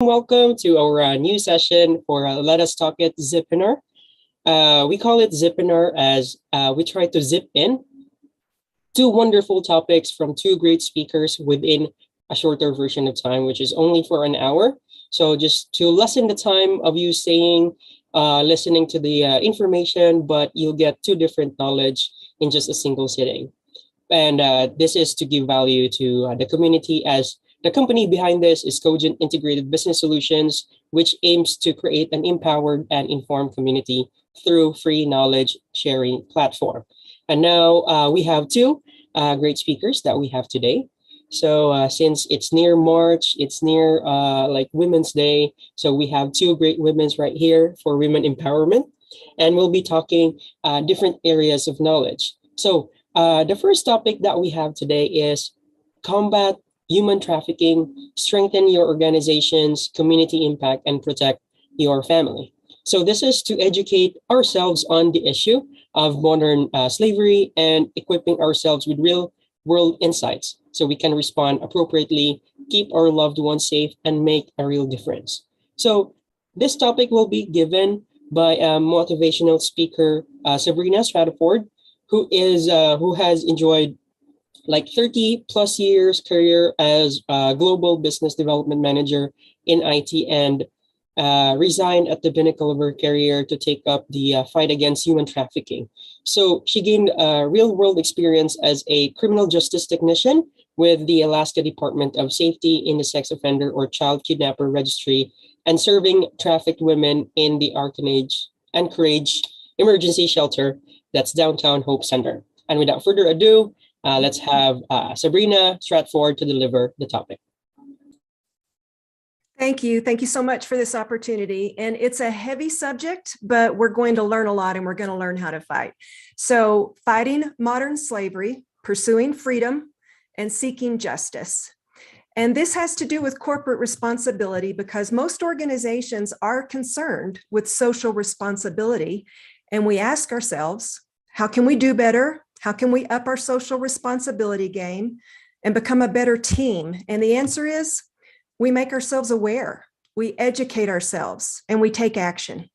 Welcome to our new session for Let Us Talk It Zipinar. We call it Zipinar as we try to zip in two wonderful topics from two great speakers within a shorter version of time, which is only for an hour. So just to lessen the time of you staying, listening to the information, but you'll get two different knowledge in just a single sitting. And this is to give value to the community, as the company behind this is Cogent Integrated Business Solutions, which aims to create an empowered and informed community through free knowledge sharing platform. And now we have two great speakers that we have today. So since it's near March, it's near like Women's Day, so we have two great women's right here for women empowerment, and we'll be talking different areas of knowledge. So the first topic that we have today is combat human trafficking, strengthen your organization's community impact, and protect your family. So this is to educate ourselves on the issue of modern slavery and equipping ourselves with real world insights so we can respond appropriately, keep our loved ones safe, and make a real difference. So this topic will be given by a motivational speaker, Sabrina Stratford, who has enjoyed like 30 plus years career as a global business development manager in IT, and resigned at the pinnacle of her career to take up the fight against human trafficking. So she gained real world experience as a criminal justice technician with the Alaska Department of Safety in the Sex Offender or Child Kidnapper Registry, and serving trafficked women in the Anchorage Emergency Shelter, that's downtown Hope Center. And without further ado, let's have Sabrina Stratford to deliver the topic. Thank you. Thank you so much for this opportunity. And it's a heavy subject, but we're going to learn a lot, and we're going to learn how to fight. So fighting modern slavery, pursuing freedom, and seeking justice. And this has to do with corporate responsibility, because most organizations are concerned with social responsibility. And we ask ourselves, how can we do better? How can we up our social responsibility game and become a better team? And the answer is, we make ourselves aware, we educate ourselves, and we take action.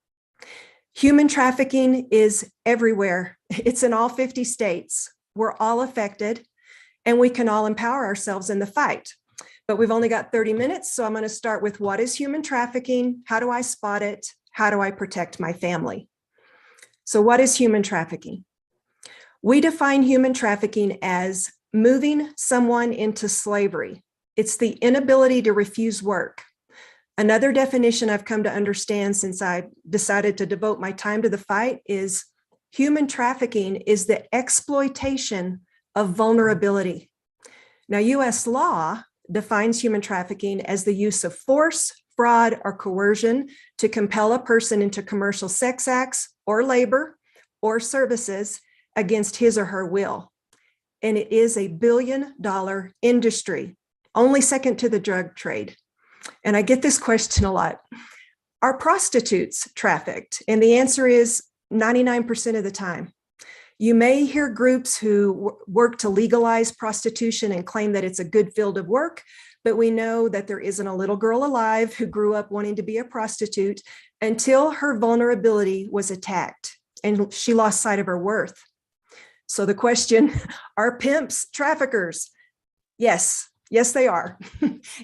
Human trafficking is everywhere. It's in all 50 states. We're all affected, and we can all empower ourselves in the fight. But we've only got 30 minutes, so I'm going to start with what is human trafficking? How do I spot it? How do I protect my family? So what is human trafficking? We define human trafficking as moving someone into slavery. It's the inability to refuse work. Another definition I've come to understand since I decided to devote my time to the fight is human trafficking is the exploitation of vulnerability. Now, US law defines human trafficking as the use of force, fraud, or coercion to compel a person into commercial sex acts or labor or services against his or her will. And it is a billion-dollar industry, only second to the drug trade. And I get this question a lot. Are prostitutes trafficked? And the answer is 99% of the time. You may hear groups who work to legalize prostitution and claim that it's a good field of work, but we know that there isn't a little girl alive who grew up wanting to be a prostitute until her vulnerability was attacked and she lost sight of her worth. So the question, are pimps traffickers? Yes, they are.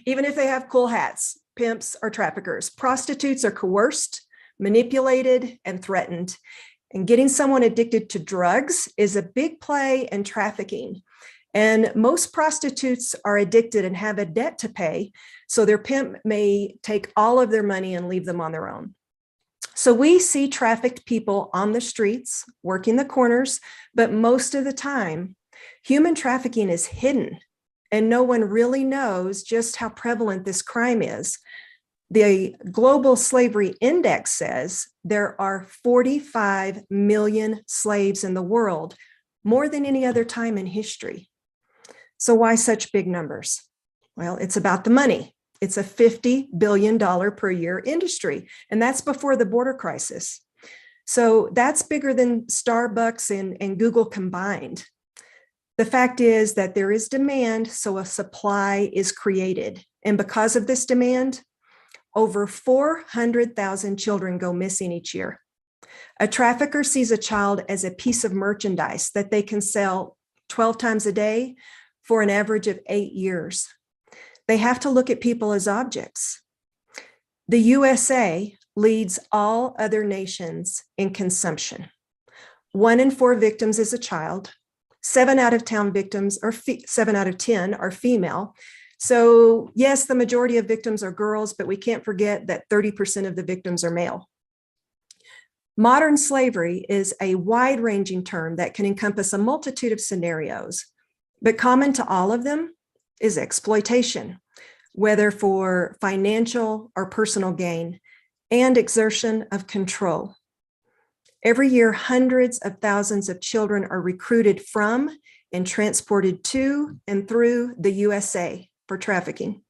Even if they have cool hats, pimps are traffickers. Prostitutes are coerced, manipulated, and threatened. And getting someone addicted to drugs is a big play in trafficking. And most prostitutes are addicted and have a debt to pay, so their pimp may take all of their money and leave them on their own. So we see trafficked people on the streets, working the corners, but most of the time, human trafficking is hidden, and no one really knows just how prevalent this crime is. The Global Slavery Index says there are 45 million slaves in the world, more than any other time in history. So why such big numbers? Well, it's about the money. It's a $50 billion per year industry, and that's before the border crisis. So that's bigger than Starbucks and Google combined. The fact is that there is demand, so a supply is created. And because of this demand, over 400,000 children go missing each year. A trafficker sees a child as a piece of merchandise that they can sell 12 times a day for an average of 8 years. They have to look at people as objects. The USA leads all other nations in consumption. 1 in 4 victims is a child. 7 out of 10 victims are 7 out of 10 are female. So yes, the majority of victims are girls, but we can't forget that 30% of the victims are male. Modern slavery is a wide-ranging term that can encompass a multitude of scenarios, but common to all of them is exploitation, whether for financial or personal gain, and exertion of control. Every year, hundreds of thousands of children are recruited from and transported to and through the USA for trafficking.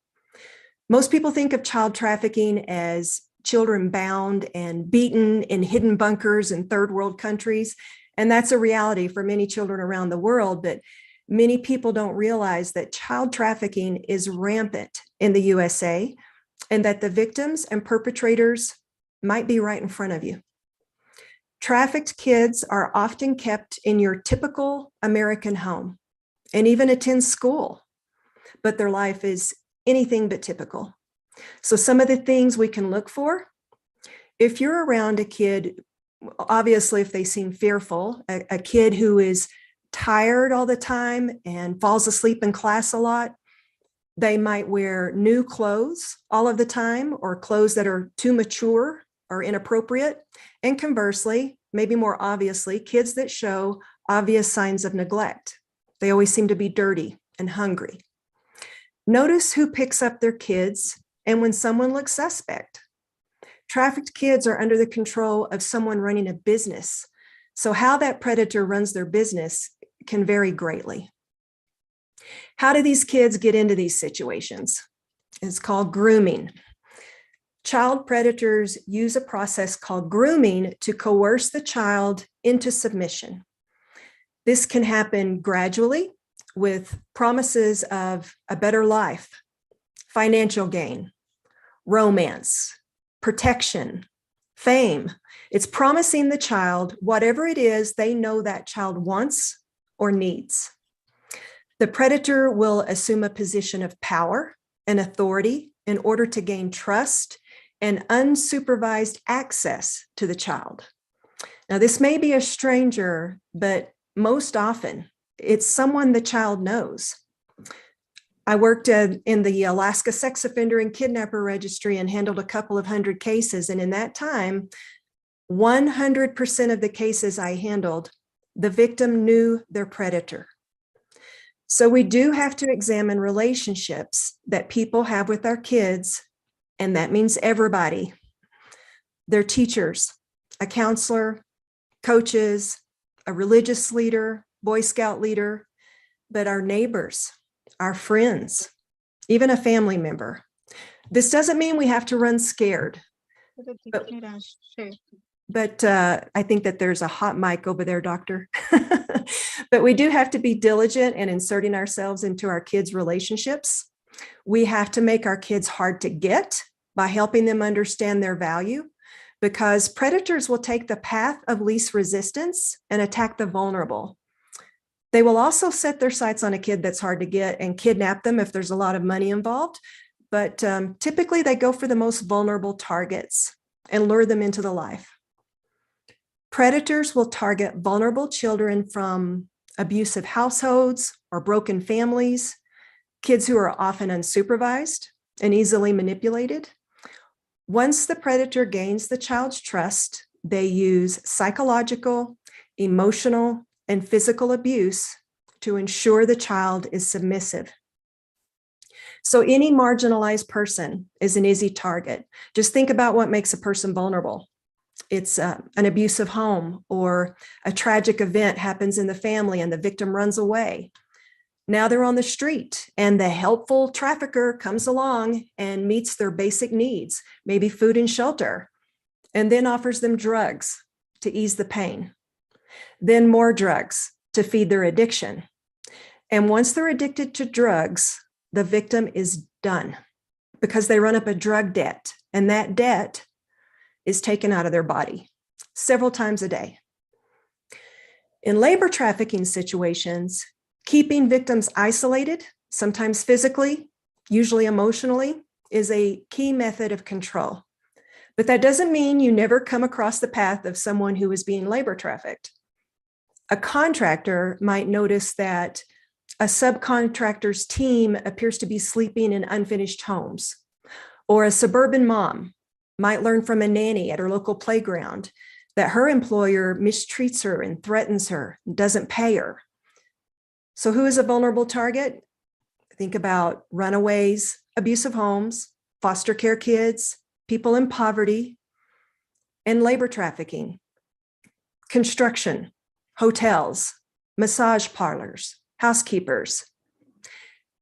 Most people think of child trafficking as children bound and beaten in hidden bunkers in third world countries, and that's a reality for many children around the world, but many people don't realize that child trafficking is rampant in the USA and that the victims and perpetrators might be right in front of you. Trafficked kids are often kept in your typical American home and even attend school, but their life is anything but typical. So some of the things we can look for, if you're around a kid, obviously if they seem fearful, a kid who is tired all the time and falls asleep in class a lot, they might wear new clothes all of the time or clothes that are too mature or inappropriate. And conversely, maybe more obviously, kids that show obvious signs of neglect. They always seem to be dirty and hungry. Notice who picks up their kids and when someone looks suspect. Trafficked kids are under the control of someone running a business. So how that predator runs their business can vary greatly. How do these kids get into these situations? It's called grooming. Child predators use a process called grooming to coerce the child into submission. This can happen gradually with promises of a better life, financial gain, romance, protection, fame. It's promising the child whatever it is they know that child wants or needs. The predator will assume a position of power and authority in order to gain trust and unsupervised access to the child. Now, this may be a stranger, but most often it's someone the child knows. I worked in the Alaska Sex Offender and Kidnapper Registry and handled a couple of hundred cases. And in that time, 100% of the cases I handled, the victim knew their predator. So we do have to examine relationships that people have with our kids, and that means everybody. Their teachers, a counselor, coaches, a religious leader, Boy Scout leader, but our neighbors, our friends, even a family member. This doesn't mean we have to run scared. But I think that there's a hot mic over there, doctor. But we do have to be diligent in inserting ourselves into our kids' relationships. We have to make our kids hard to get by helping them understand their value, because predators will take the path of least resistance and attack the vulnerable. They will also set their sights on a kid that's hard to get and kidnap them if there's a lot of money involved. But typically they go for the most vulnerable targets and lure them into the life. Predators will target vulnerable children from abusive households or broken families, kids who are often unsupervised and easily manipulated. Once the predator gains the child's trust, they use psychological, emotional, and physical abuse to ensure the child is submissive. So any marginalized person is an easy target. Just think about what makes a person vulnerable. It's an abusive home, or a tragic event happens in the family and the victim runs away. Now they're on the street and the helpful trafficker comes along and meets their basic needs, maybe food and shelter, and then offers them drugs to ease the pain. Then more drugs to feed their addiction. And once they're addicted to drugs, the victim is done because they run up a drug debt and that debt is taken out of their body several times a day. In labor trafficking situations, keeping victims isolated, sometimes physically, usually emotionally, is a key method of control. But that doesn't mean you never come across the path of someone who is being labor trafficked. A contractor might notice that a subcontractor's team appears to be sleeping in unfinished homes, or a suburban mom might learn from a nanny at her local playground that her employer mistreats her and threatens her, and doesn't pay her. So who is a vulnerable target? Think about runaways, abusive homes, foster care kids, people in poverty, and labor trafficking, construction, hotels, massage parlors, housekeepers.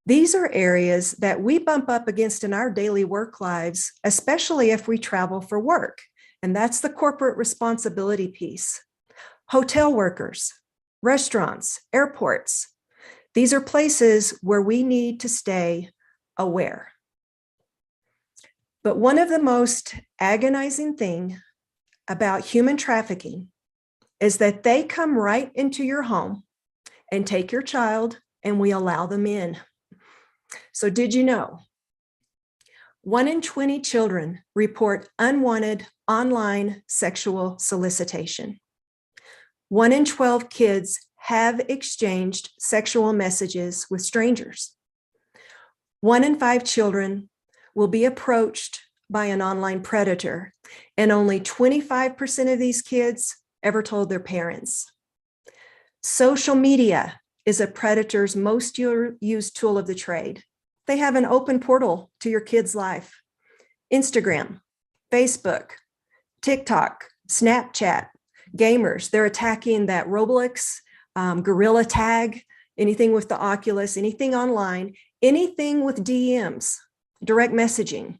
These are areas that we bump up against in our daily work lives, especially if we travel for work. And that's the corporate responsibility piece. Hotel workers, restaurants, airports. These are places where we need to stay aware. But one of the most agonizing things about human trafficking is that they come right into your home and take your child, and we allow them in. So did you know 1 in 20 children report unwanted online sexual solicitation? 1 in 12 kids have exchanged sexual messages with strangers. 1 in 5 children will be approached by an online predator, and only 25% of these kids ever told their parents. Social media is a predator's most used tool of the trade. They have an open portal to your kid's life. Instagram, Facebook, TikTok, Snapchat, gamers, they're attacking that Roblox, Gorilla Tag, anything with the Oculus, anything online, anything with DMs, direct messaging.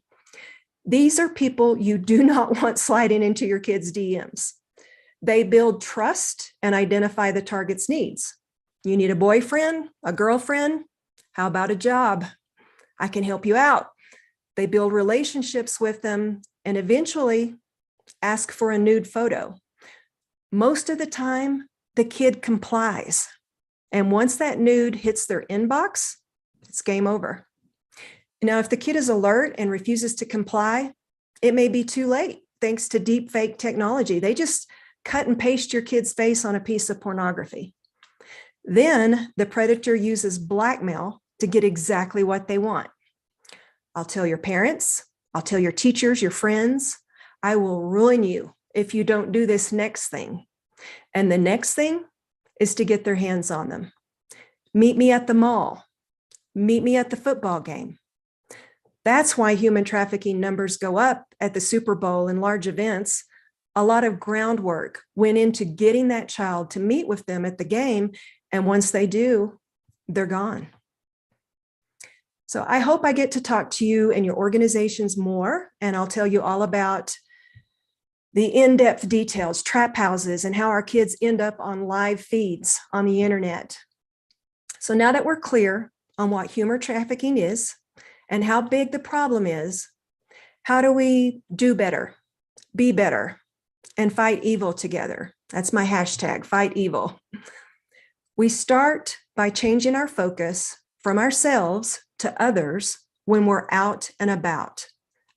These are people you do not want sliding into your kids' DMs. They build trust and identify the target's needs. You need a boyfriend, a girlfriend? How about a job? I can help you out. They build relationships with them and eventually ask for a nude photo. Most of the time, the kid complies. And once that nude hits their inbox, it's game over. Now, if the kid is alert and refuses to comply, it may be too late, thanks to deep fake technology. They just cut and paste your kid's face on a piece of pornography. Then the predator uses blackmail to get exactly what they want. I'll tell your parents, I'll tell your teachers, your friends, I will ruin you if you don't do this next thing. And the next thing is to get their hands on them. Meet me at the mall. Meet me at the football game. That's why human trafficking numbers go up at the Super Bowl and large events. A lot of groundwork went into getting that child to meet with them at the game. And once they do, they're gone. So I hope I get to talk to you and your organizations more, and I'll tell you all about the in-depth details, trap houses, and how our kids end up on live feeds on the internet. So now that we're clear on what human trafficking is and how big the problem is, how do we do better, be better, and fight evil together? That's my hashtag, fight evil. We start by changing our focus from ourselves to others when we're out and about,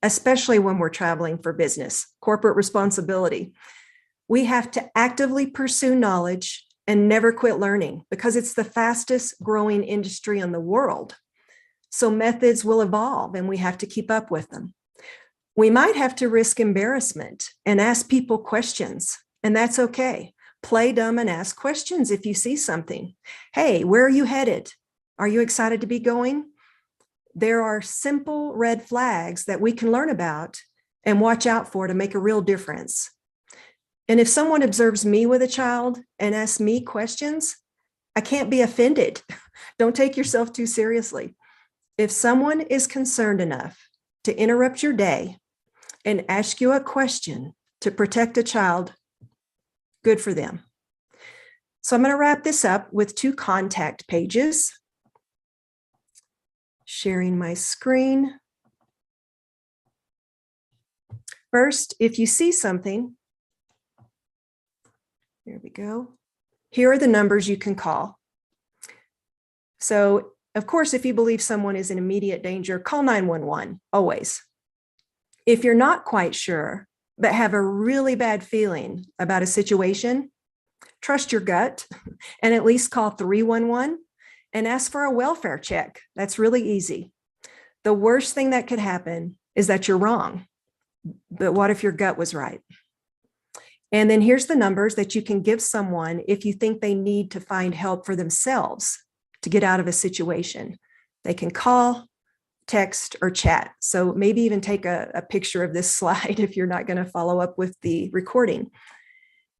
especially when we're traveling for business, corporate responsibility. We have to actively pursue knowledge and never quit learning because it's the fastest growing industry in the world. So methods will evolve and we have to keep up with them. We might have to risk embarrassment and ask people questions, and that's okay. Play dumb and ask questions if you see something. Hey, where are you headed? Are you excited to be going? There are simple red flags that we can learn about and watch out for to make a real difference. And if someone observes me with a child and asks me questions, I can't be offended. Don't take yourself too seriously. If someone is concerned enough to interrupt your day and ask you a question to protect a child, good for them. So I'm going to wrap this up with 2 contact pages. Sharing my screen. First, if you see something, there we go. Here are the numbers you can call. So, of course, if you believe someone is in immediate danger, call 911, always. If you're not quite sure, but have a really bad feeling about a situation, trust your gut and at least call 311 and ask for a welfare check. That's really easy. The worst thing that could happen is that you're wrong. But what if your gut was right? And then here's the numbers that you can give someone if you think they need to find help for themselves to get out of a situation. They can call, text, or chat. So maybe even take a picture of this slide if you're not going to follow up with the recording.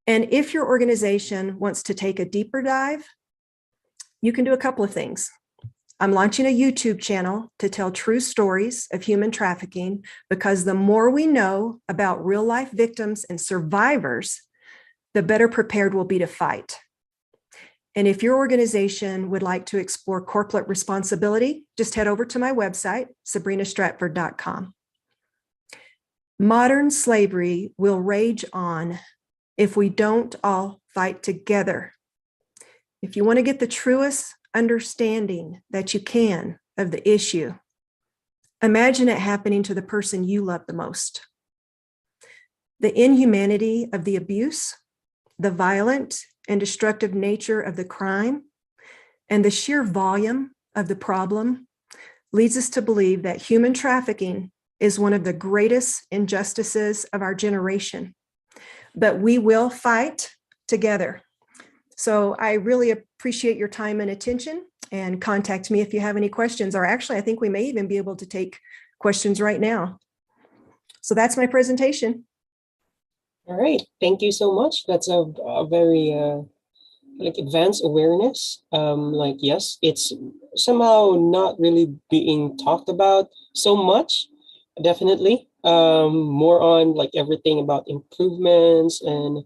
And if your organization wants to take a deeper dive, you can do a couple of things. I'm launching a YouTube channel to tell true stories of human trafficking, because the more we know about real life victims and survivors, the better prepared we'll be to fight. And if your organization would like to explore corporate responsibility, just head over to my website, sabrinastratford.com. Modern slavery will rage on if we don't all fight together. If you want to get the truest understanding that you can of the issue, imagine it happening to the person you love the most. The inhumanity of the abuse, the violent and destructive nature of the crime, and the sheer volume of the problem leads us to believe that human trafficking is one of the greatest injustices of our generation. But we will fight together. So I really appreciate your time and attention, and contact me if you have any questions, or actually, I think we may even be able to take questions right now. So that's my presentation. All right. Thank you so much. That's a very like advanced awareness. Like, yes, it's somehow not really being talked about so much. Definitely. More on like everything about improvements and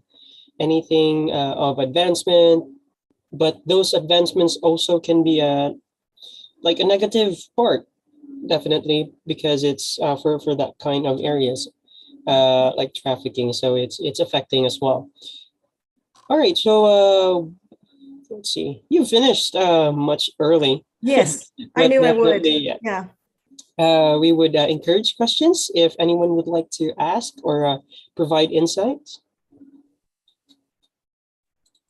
anything of advancement. But those advancements also can be like a negative part, definitely, because it's for that kind of areas. Like trafficking, so it's affecting as well. All right, so let's see. You finished much early, Yes, I but knew I would. definitely, Yeah. we would encourage questions if anyone would like to ask or provide insights.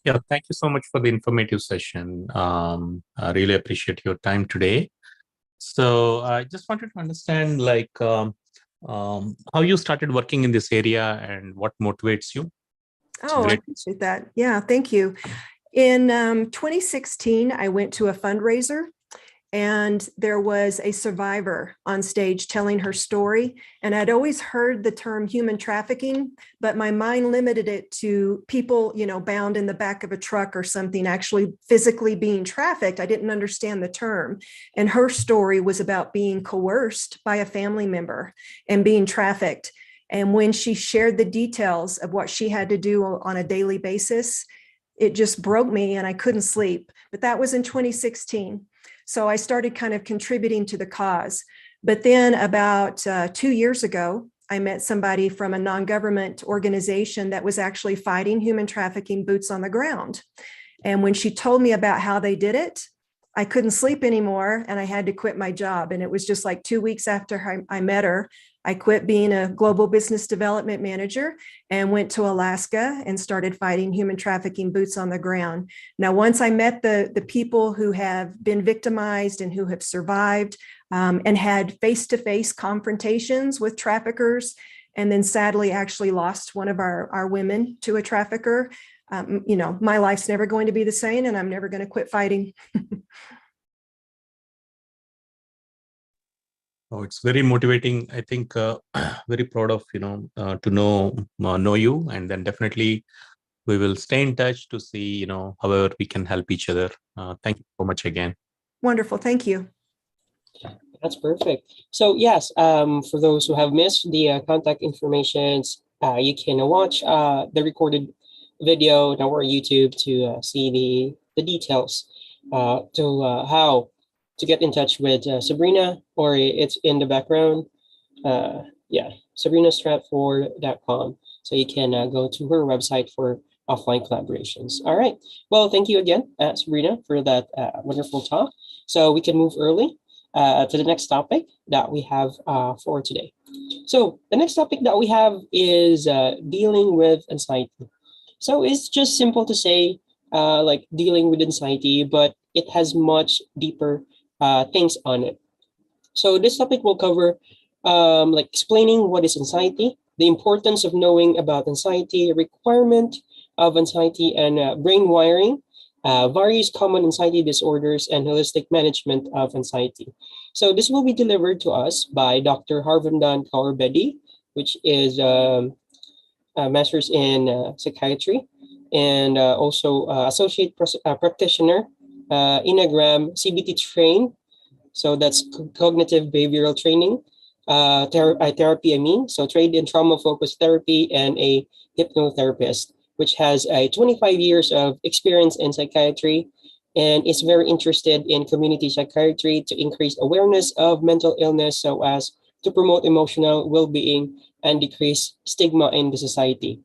Yeah, thank you so much for the informative session. I really appreciate your time today. So I just wanted to understand, like, how you started working in this area and what motivates you. Oh, I Great. appreciate that. Yeah, thank you. In 2016, I went to a fundraiser, and there was a survivor on stage telling her story. And I'd always heard the term human trafficking, but my mind limited it to people, bound in the back of a truck or something, actually physically being trafficked. I didn't understand the term. And her story was about being coerced by a family member and being trafficked. And when she shared the details of what she had to do on a daily basis, it just broke me and I couldn't sleep. But that was in 2016. So I started kind of contributing to the cause. But then about 2 years ago, I met somebody from a non-government organization that was actually fighting human trafficking boots on the ground. And when she told me about how they did it, I couldn't sleep anymore and I had to quit my job. And it was just like 2 weeks after I met her, I quit being a global business development manager and went to Alaska and started fighting human trafficking boots on the ground. Now, once I met the people who have been victimized and who have survived and had face-to-face confrontations with traffickers, and then sadly actually lost one of our women to a trafficker, my life's never going to be the same and I'm never going to quit fighting. Oh, it's very motivating. I think very proud of to know you, and then definitely we will stay in touch to see however we can help each other. Thank you so much again. Wonderful, thank you. That's perfect. So yes, for those who have missed the contact informations, you can watch the recorded video on our YouTube to see the details to how to get in touch with Sabrina, or it's in the background. Yeah, sabrinastratfor.com. So you can go to her website for offline collaborations. All right. Well, thank you again, Sabrina, for that wonderful talk. So we can move early to the next topic that we have for today. So the next topic that we have is dealing with anxiety. So it's just simple to say like dealing with anxiety, but it has much deeper things on it. So this topic will cover like explaining what is anxiety, the importance of knowing about anxiety, requirement of anxiety, and brain wiring, various common anxiety disorders, and holistic management of anxiety. So this will be delivered to us by Dr. Harvandan Kaur Bedi, which is a master's in psychiatry, and also associate practitioner, Enneagram CBT trained, so that's cognitive behavioral training, therapy, I mean. So trained in trauma focused therapy and a hypnotherapist, which has a 25 years of experience in psychiatry and is very interested in community psychiatry to increase awareness of mental illness so as to promote emotional well-being and decrease stigma in the society.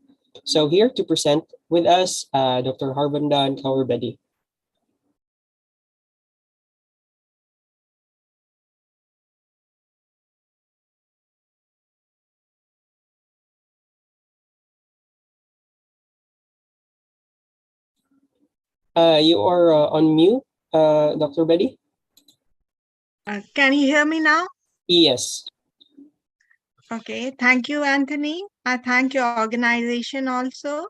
So here to present with us, Dr. Harvandan Kaur Bedi. You are on mute, Dr. Betty? Can you hear me now? Yes. Okay. Thank you, Anthony. I thank your organization also.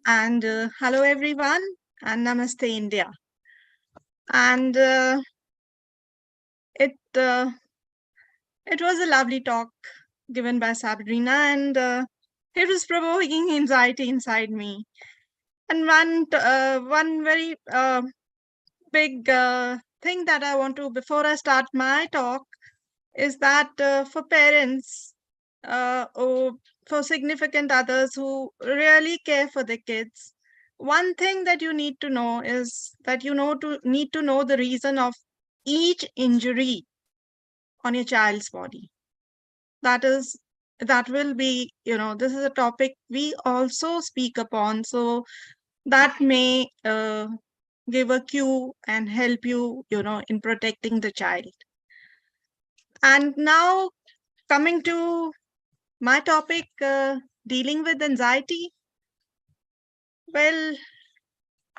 And hello, everyone. And Namaste, India. And it was a lovely talk given by Sabrina, and it was provoking anxiety inside me. And one very big thing that I want to, before I start my talk, is that for parents or for significant others who really care for their kids, one thing that you need to know is that need to know the reason of each injury on your child's body. That will be, this is a topic we also speak upon, so that may give a cue and help you, in protecting the child. And now, coming to my topic, dealing with anxiety. Well,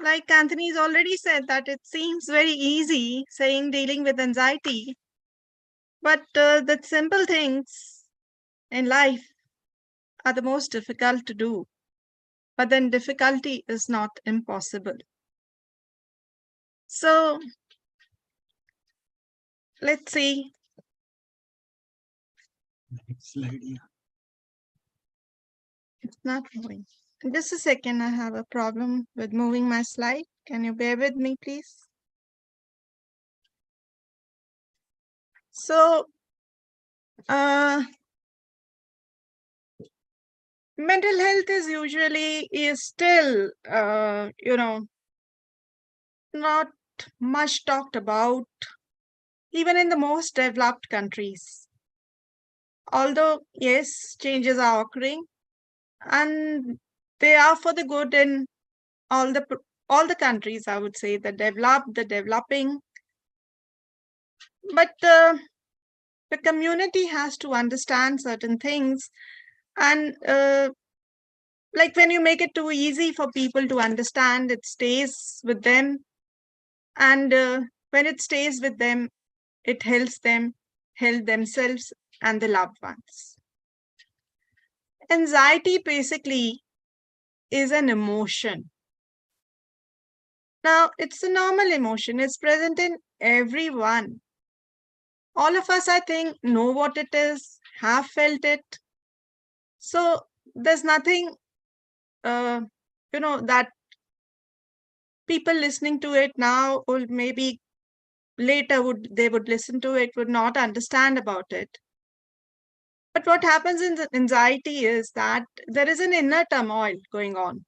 like Anthony's already said, that it seems very easy saying dealing with anxiety, but the simple things in life are the most difficult to do. But then difficulty is not impossible. So let's see. Next slide, yeah. It's not moving. Just a second, I have a problem with moving my slide. Can you bear with me, please? So, mental health is still, not much talked about, even in the most developed countries. Although, yes, changes are occurring, and they are for the good in all the countries, I would say, the developed, the developing. But the community has to understand certain things, and like when you make it too easy for people to understand, it stays with them, and when it stays with them, it helps them help themselves and the loved ones. Anxiety basically is an emotion. Now, it's a normal emotion. It's present in everyone. All of us, I think, know what it is, have felt it. So there's nothing, that people listening to it now or maybe later they would listen to it, would not understand about it. But what happens in the anxiety is that there is an inner turmoil going on.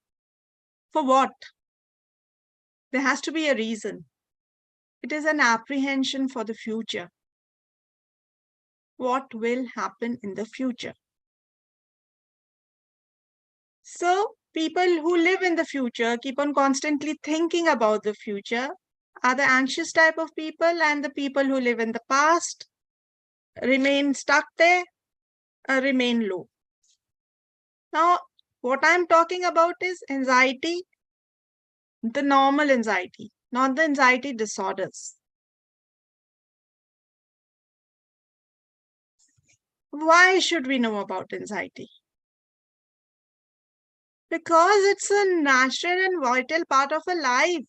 For what? There has to be a reason. It is an apprehension for the future. what will happen in the future. So people who live in the future keep on constantly thinking about the future are the anxious type of people, and the people who live in the past remain stuck there, remain low. Now, what I'm talking about is anxiety, the normal anxiety, not the anxiety disorders. Why should we know about anxiety? Because it's a natural and vital part of a life.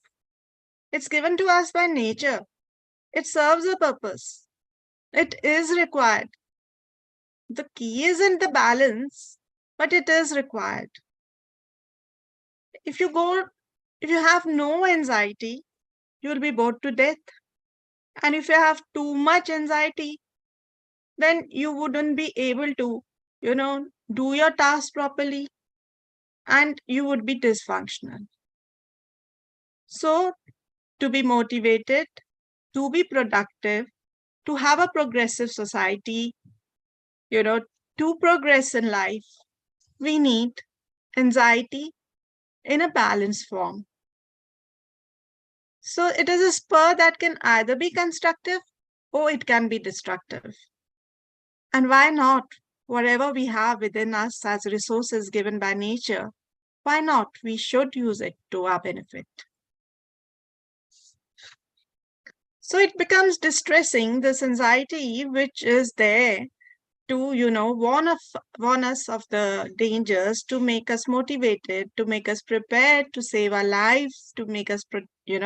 It's given to us by nature. It serves a purpose. It is required. The key isn't the balance, but it is required. If you have no anxiety, you'll be bored to death. And if you have too much anxiety, then you wouldn't be able to, do your task properly, and you would be dysfunctional. So, to be motivated, to be productive, to have a progressive society, to progress in life, we need anxiety in a balanced form. So it is a spur that can either be constructive or it can be destructive. And why not? Whatever we have within us as resources given by nature, why not? We should use it to our benefit. So it becomes distressing, this anxiety which is there to, warn us of the dangers, to make us motivated, to make us prepared, to save our lives, to make us,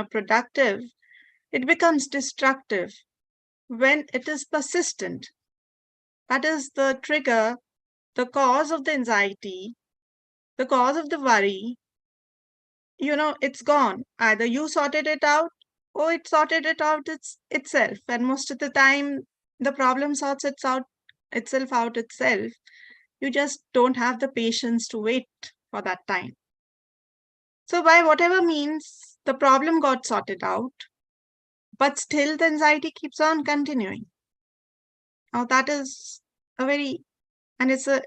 productive. It becomes destructive when it is persistent. That is the trigger, the cause of the anxiety, the cause of the worry. It's gone. Either you sorted it out or it sorted it out itself. And most of the time, the problem sorts itself out itself. You just don't have the patience to wait for that time. So by whatever means, the problem got sorted out, but still the anxiety keeps on continuing. Now that is and it's a,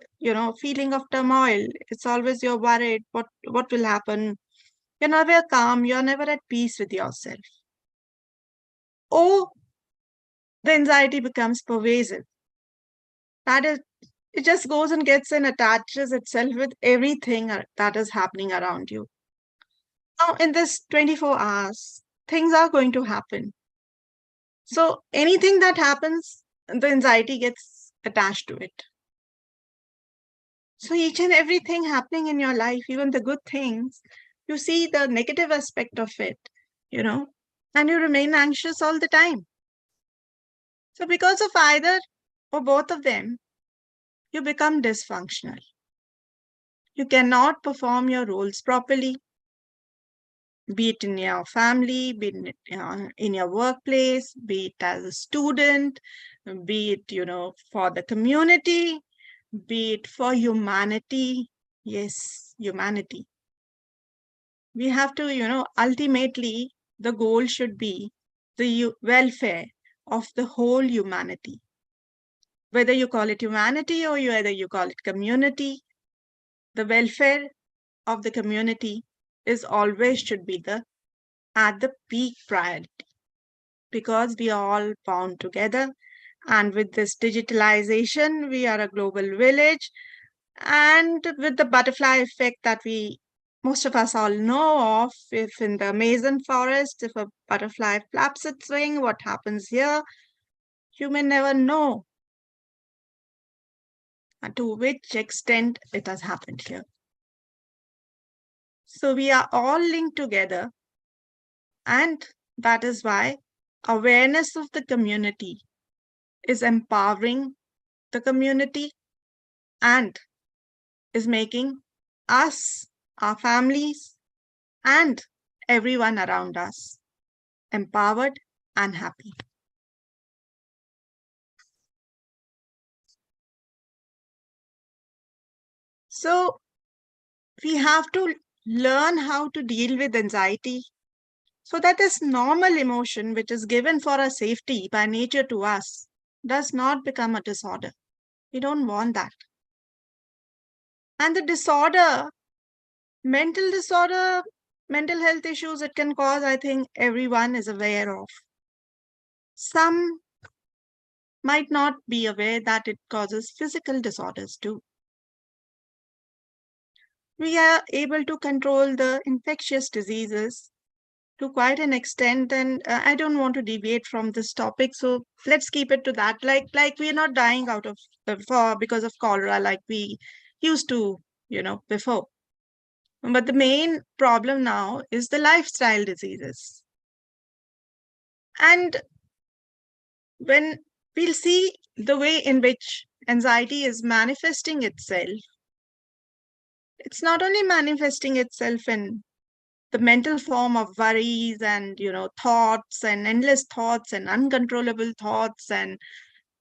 feeling of turmoil. It's always you're worried, what will happen? You're never calm, you're never at peace with yourself. Or the anxiety becomes pervasive. That is, it just goes and gets and attaches itself with everything that is happening around you. Now, in this 24 hours, things are going to happen. So anything that happens, the anxiety gets attached to it. So each and everything happening in your life, even the good things, you see the negative aspect of it, and you remain anxious all the time. So because of either or both of them, you become dysfunctional. You cannot perform your roles properly, be it in your family, be it in your workplace, be it as a student, be it, for the community, be it for humanity. Yes, humanity. We have to, ultimately, the goal should be the welfare of the whole humanity. Whether you call it humanity or whether you call it community, the welfare of the community is always should be at the peak priority, because we are all bound together. And with this digitalization, we are a global village. And with the butterfly effect that most of us all know of, if in the Amazon forest, if a butterfly flaps its wing, what happens here? You may never know to which extent it has happened here. So we are all linked together, and that is why awareness of the community is empowering the community and is making us, our families, and everyone around us empowered and happy. So we have to learn how to deal with anxiety, so that this normal emotion, which is given for our safety by nature to us, does not become a disorder. We don't want that. And the disorder, mental health issues it can cause, I think everyone is aware of. Some might not be aware that it causes physical disorders too. We are able to control the infectious diseases to quite an extent, and I don't want to deviate from this topic, so let's keep it to that. Like we're not dying out of because of cholera like we used to, before. But the main problem now is the lifestyle diseases. And when we'll see the way in which anxiety is manifesting itself, it's not only manifesting itself in the mental form of worries and, thoughts and endless thoughts and uncontrollable thoughts, and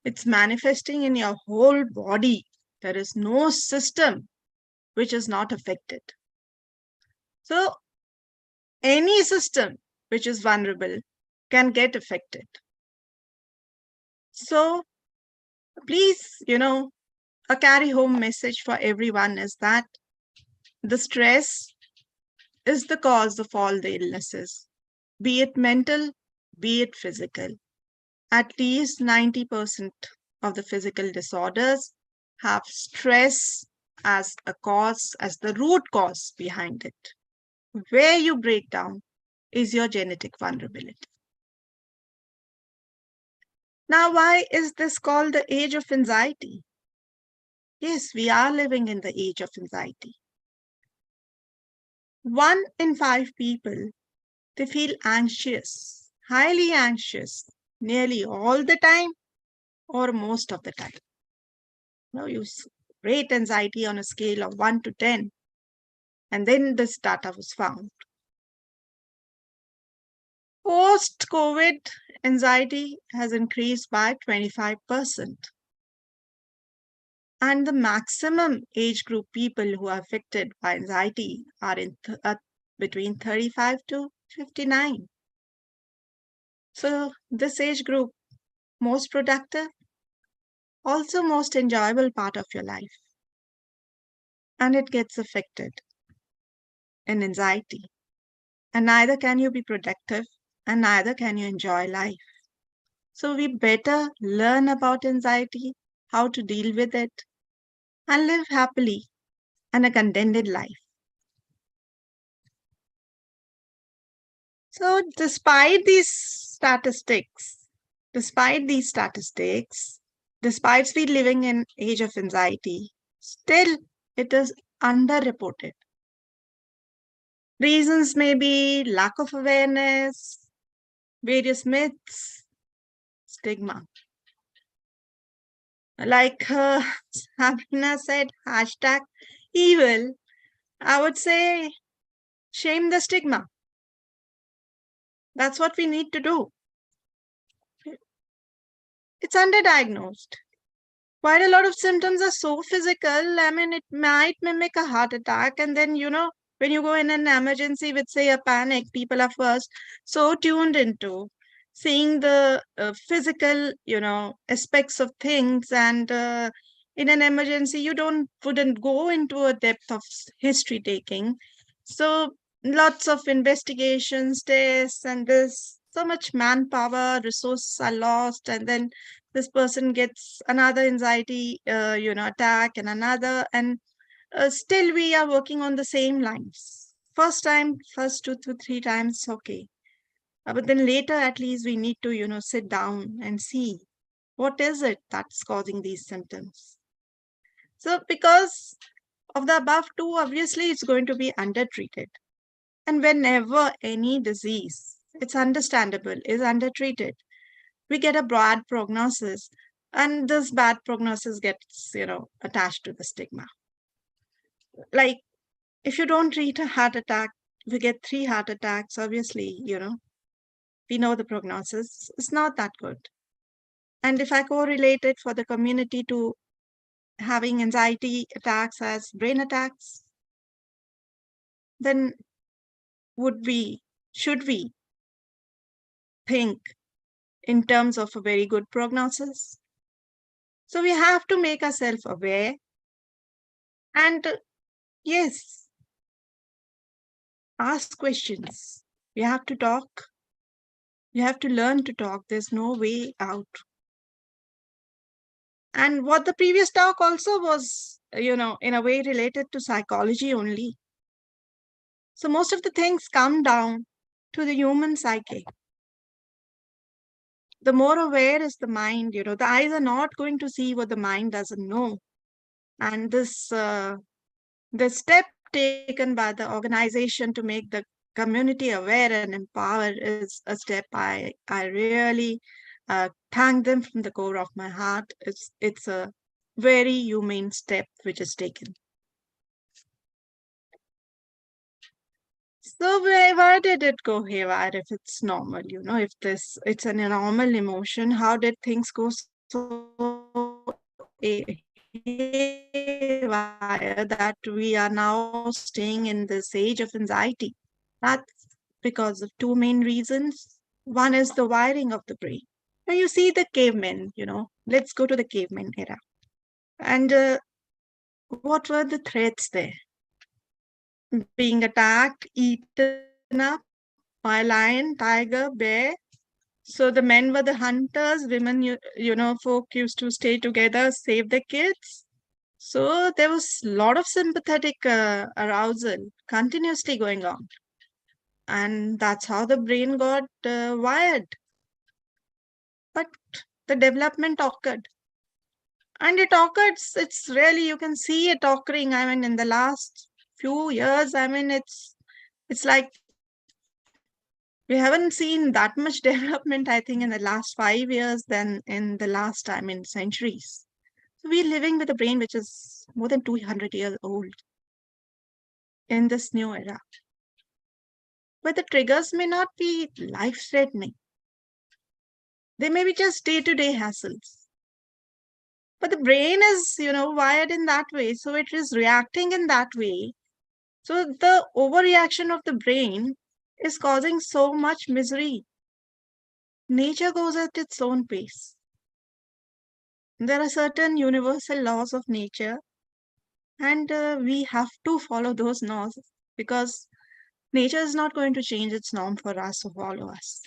it's manifesting in your whole body. There is no system which is not affected. So any system which is vulnerable can get affected. So please, a carry home message for everyone is that the stress is the cause of all the illnesses, be it mental, be it physical. At least 90% of the physical disorders have stress as a cause, as the root cause behind it. Where you break down is your genetic vulnerability. Now, why is this called the age of anxiety? Yes, we are living in the age of anxiety. 1 in 5 people, they feel anxious, highly anxious, nearly all the time or most of the time. Now you rate anxiety on a scale of 1 to 10, and then this data was found. Post-COVID, anxiety has increased by 25%. And the maximum age group people who are affected by anxiety are in between 35 to 59. So this age group, most productive, also most enjoyable part of your life. And it gets affected in anxiety. And neither can you be productive and neither can you enjoy life. So we better learn about anxiety, how to deal with it, and live happily and a contented life. So despite we living in age of anxiety, still it is underreported. Reasons may be lack of awareness, various myths, stigma. Like Sabrina said, #evil, I would say shame the stigma. That's what we need to do. It's underdiagnosed. Quite a lot of symptoms are so physical. I mean, it might mimic a heart attack. And then, when you go in an emergency with, say, a panic, people are first so tuned into seeing the physical, aspects of things. And in an emergency, you wouldn't go into a depth of history taking. So lots of investigations, tests, and this so much manpower, resources are lost, and then this person gets another anxiety, attack and another, and still we are working on the same lines. First 2 to 3 times, okay. But then later, at least we need to, sit down and see what is it that's causing these symptoms. So because of the above two, obviously it's going to be undertreated. And whenever any disease, it's understandable, is undertreated, we get a bad prognosis, and this bad prognosis gets, attached to the stigma. Like if you don't treat a heart attack, we get 3 heart attacks, obviously, we know the prognosis is not that good. And if I correlate it for the community to having anxiety attacks as brain attacks, then should we think in terms of a very good prognosis? So we have to make ourselves aware. And yes, ask questions. We have to talk. You have to learn to talk. There's no way out. And what the previous talk also was, in a way related to psychology only. So most of the things come down to the human psyche. The more aware is the mind, the eyes are not going to see what the mind doesn't know. And the step taken by the organization to make the community aware and empowered is a step I really thank them from the core of my heart. It's a very humane step which is taken. So where did it go haywire if it's normal? If it's an normal emotion, how did things go so haywire that we are now staying in this age of anxiety? That's because of two main reasons. One is the wiring of the brain. Now you see the cavemen, let's go to the caveman era. And what were the threats there? Being attacked, eaten up by lion, tiger, bear. So the men were the hunters, women, folk used to stay together, save the kids. So there was a lot of sympathetic arousal continuously going on. And that's how the brain got wired. But the development occurred. And it occurred, it's really, you can see it occurring. I mean, in the last few years, I mean, it's like we haven't seen that much development, I think, in the last 5 years than in the last, centuries. So we're living with a brain which is more than 200 years old in this new era, where the triggers may not be life-threatening. They may be just day-to-day hassles. But the brain is, wired in that way. So it is reacting in that way. So the overreaction of the brain is causing so much misery. Nature goes at its own pace. There are certain universal laws of nature, and we have to follow those laws because nature is not going to change its norm for us to follow us.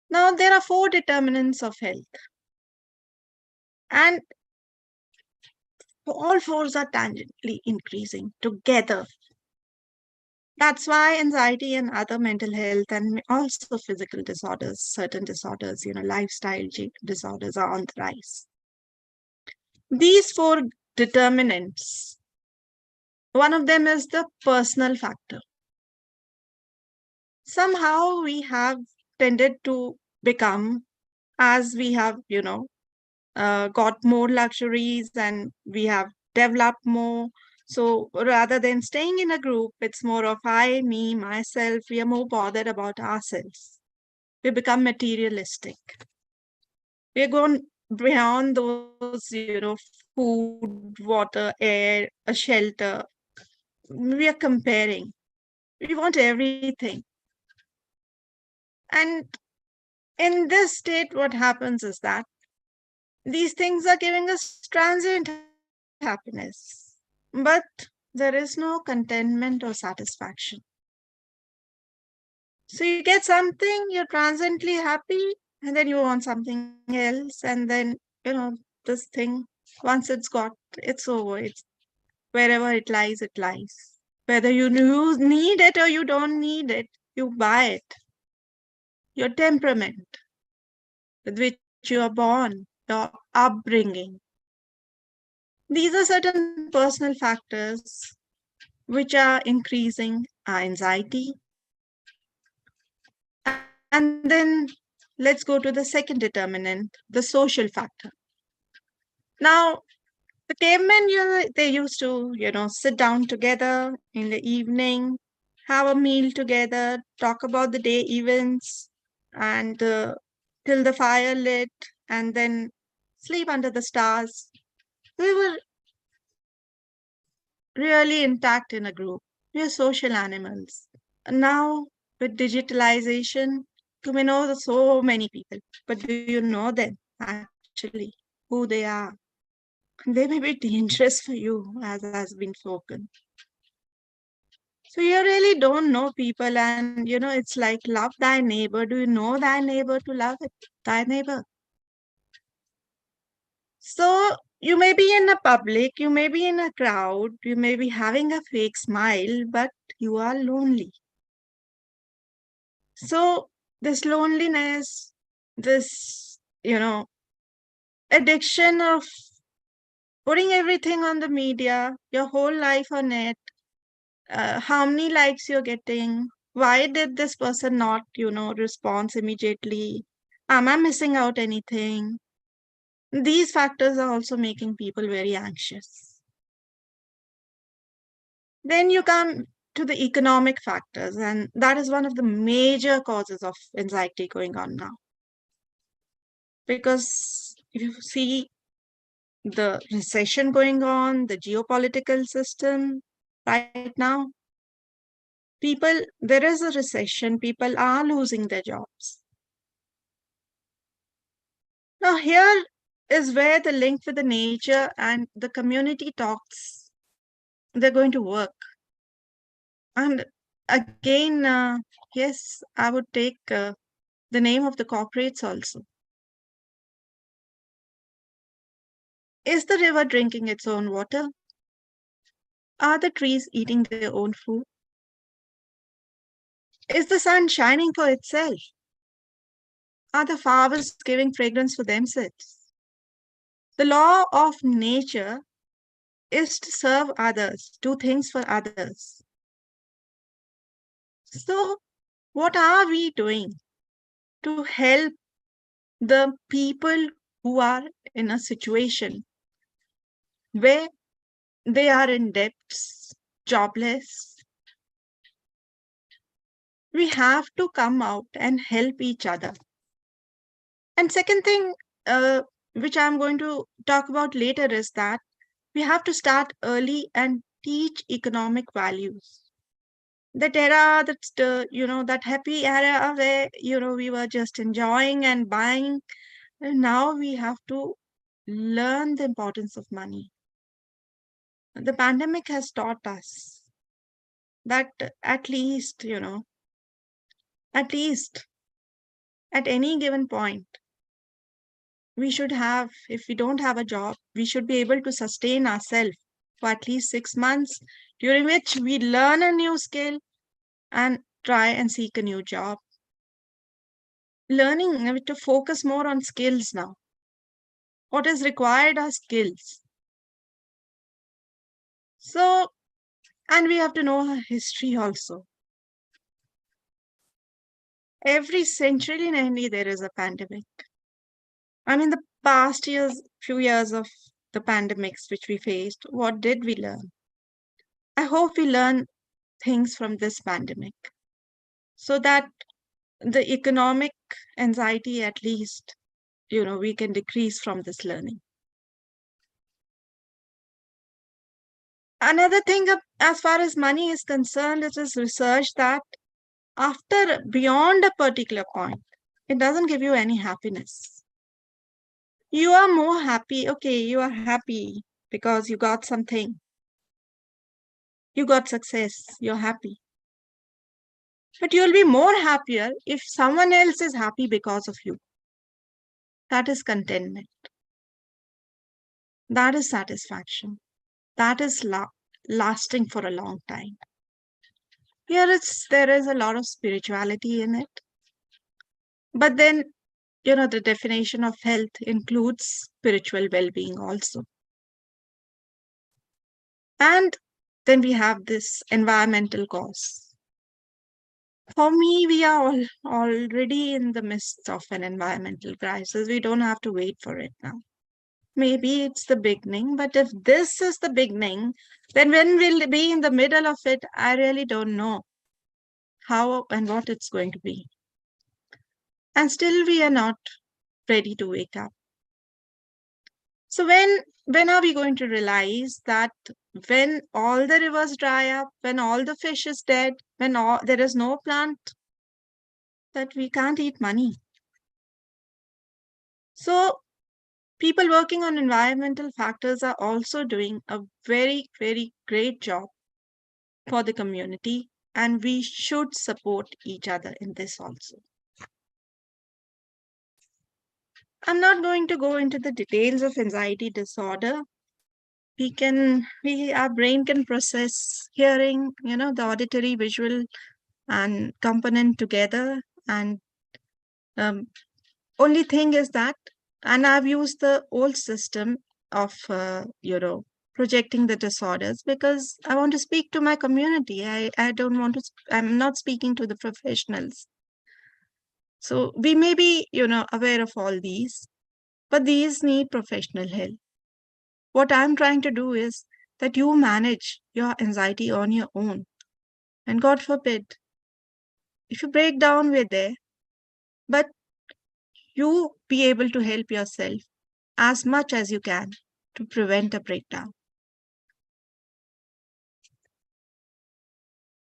Now, there are 4 determinants of health, and all 4s are tangentially increasing together. That's why anxiety and other mental health and also physical disorders, certain disorders, lifestyle disorders are on the rise. These 4 determinants, one of them is the personal factor. Somehow we have tended to become, as we have, got more luxuries and we have developed more. So rather than staying in a group, it's more of I, me, myself. We are more bothered about ourselves. We become materialistic. We're going beyond those, food, water, air, a shelter. We are comparing. We want everything. And in this state, what happens is that these things are giving us transient happiness, but there is no contentment or satisfaction. So you get something, you're transiently happy, and then you want something else, and then, this thing, once it's got, it's over. It's wherever it lies, it lies. Whether you need it or you don't need it, you buy it. Your temperament with which you are born, your upbringing. These are certain personal factors which are increasing our anxiety. And then let's go to the second determinant, the social factor. Now, the cavemen, they used to, sit down together in the evening, have a meal together, talk about the day events, and till the fire lit, and then sleep under the stars. We were really intact in a group. We are social animals. Now, with digitalization, you may know so many people, but do you know them actually? actually, who they are. They may be dangerous for you, as has been spoken. So you really don't know people, and it's like love thy neighbor. Do you know thy neighbor to love it? Thy neighbor. So you may be in a public, you may be in a crowd, you may be having a fake smile, but you are lonely. So this loneliness, this, addiction of putting everything on the media, your whole life on it, how many likes you're getting, why did this person not, respond immediately? Am I missing out anything? These factors are also making people very anxious. Then you come to the economic factors, and that is one of the major causes of anxiety going on now. Because if you see the recession going on, the geopolitical system right now, there is a recession, people are losing their jobs. Now, here is where the link with the nature and the community talks, they're going to work. And again, yes, I would take the name of the corporates also. Is the river drinking its own water? Are the trees eating their own food? Is the sun shining for itself? Are the flowers giving fragrance for themselves? The law of nature is to serve others, do things for others. So, what are we doing to help the people who are in a situation where they are in debts, jobless? We have to come out and help each other. And second thing, which I'm going to talk about later, is that we have to start early and teach economic values. That era, that happy era where, we were just enjoying and buying. And now we have to learn the importance of money. The pandemic has taught us that at least at any given point, we should have, if we don't have a job, we should be able to sustain ourselves for at least 6 months, during which we learn a new skill and try and seek a new job. Learning to focus more on skills now. What is required are skills. So, and we have to know our history also. Every century in India, there is a pandemic. I mean, the past few years of the pandemics which we faced, what did we learn? I hope we learn things from this pandemic so that the economic anxiety, at least, we can decrease from this learning. Another thing, as far as money is concerned, it is research that beyond a particular point, it doesn't give you any happiness. You are more happy. Okay, you are happy because you got something. You got success. You're happy. But you'll be more happier if someone else is happy because of you. That is contentment. That is satisfaction. That is lasting for a long time. Here there is a lot of spirituality in it. But then, the definition of health includes spiritual well-being also. And then we have this environmental cause. For me, we are already in the midst of an environmental crisis. We don't have to wait for it now. Maybe it's the beginning, but if this is the beginning, then when we'll be in the middle of it, I really don't know how and what it's going to be. And still we are not ready to wake up. So when are we going to realize that when all the rivers dry up, when all the fish is dead, when there is no plant, that we can't eat money? So People working on environmental factors are also doing a very, very great job for the community, and we should support each other in this also. I'm not going to go into the details of anxiety disorder. Our brain can process hearing, the auditory, visual, and component together. And only thing is that, and I've used the old system of, projecting the disorders because I want to speak to my community. I don't want to, I'm not speaking to the professionals. So we may be, aware of all these, but these need professional help. What I'm trying to do is that you manage your anxiety on your own. And God forbid, if you break down, we're there, but you be able to help yourself as much as you can to prevent a breakdown.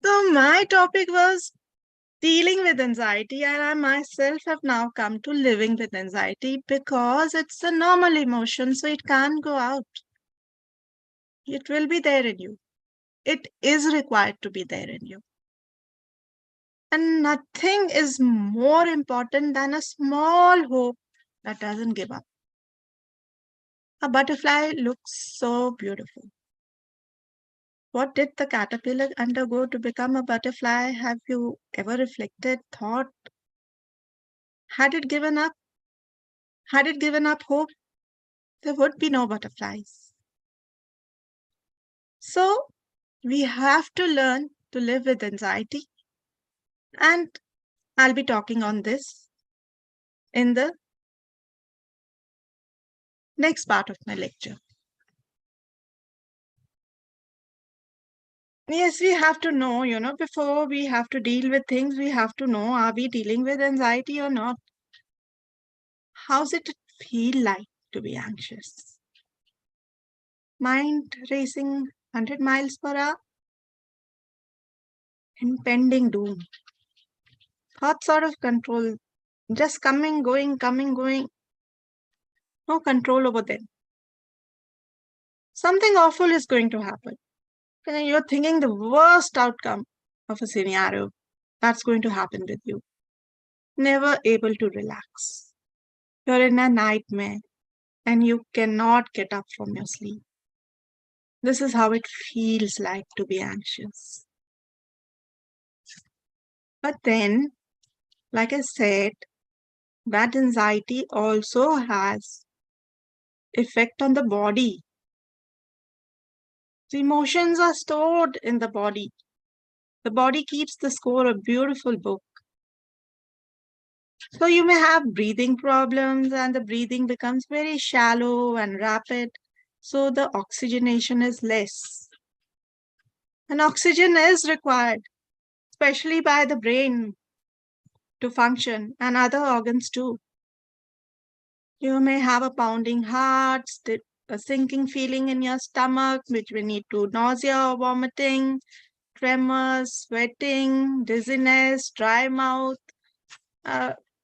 So my topic was dealing with anxiety, and I myself have now come to living with anxiety because it's a normal emotion, so it can't go out. It will be there in you. It is required to be there in you. And nothing is more important than a small hope that doesn't give up. A butterfly looks so beautiful. What did the caterpillar undergo to become a butterfly? Have you ever reflected, thought? Had it given up? Had it given up hope? There would be no butterflies. So we have to learn to live with anxiety. And I'll be talking on this in the next part of my lecture. Yes, we have to know, before we have to deal with things, we have to know, are we dealing with anxiety or not? How's it feel like to be anxious? Mind racing 100 miles per hour? Impending doom. Thoughts out of control. Just coming, going, coming, going. No control over them. Something awful is going to happen. You're thinking the worst outcome of a scenario that's going to happen with you. Never able to relax. You're in a nightmare and you cannot get up from your sleep. This is how it feels like to be anxious. But then, like I said, that anxiety also has effect on the body. The emotions are stored in the body. The body keeps the score, a beautiful book. So you may have breathing problems and the breathing becomes very shallow and rapid. So the oxygenation is less. And oxygen is required, especially by the brain to function and other organs too. You may have a pounding heart, a sinking feeling in your stomach, which will lead to nausea or vomiting, tremors, sweating, dizziness, dry mouth,